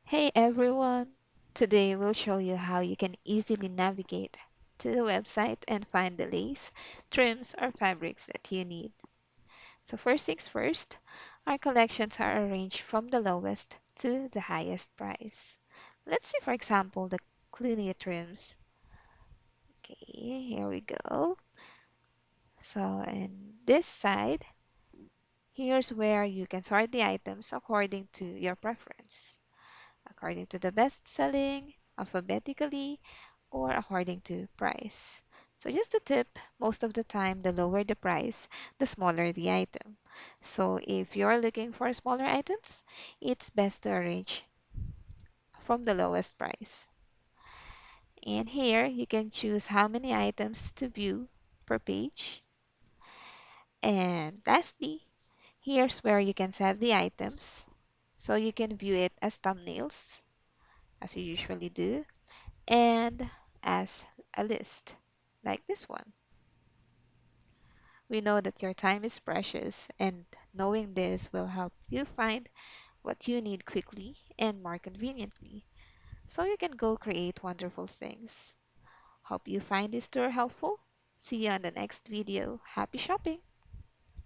Hey everyone! Today we'll show you how you can easily navigate to the website and find the lace, trims, or fabrics that you need. So first things first, our collections are arranged from the lowest to the highest price. Let's see for example the Clunia trims. Okay, here we go. So in this side, here's where you can sort the items according to your preference. According to the best selling, alphabetically, or according to price. So just a tip, most of the time, the lower the price, the smaller the item. So if you're looking for smaller items, it's best to arrange from the lowest price. And here, you can choose how many items to view per page. And lastly, here's where you can set the items. So you can view it as thumbnails, as you usually do, and as a list, like this one. We know that your time is precious, and knowing this will help you find what you need quickly and more conveniently, so you can go create wonderful things. Hope you find this tour helpful. See you on the next video. Happy shopping!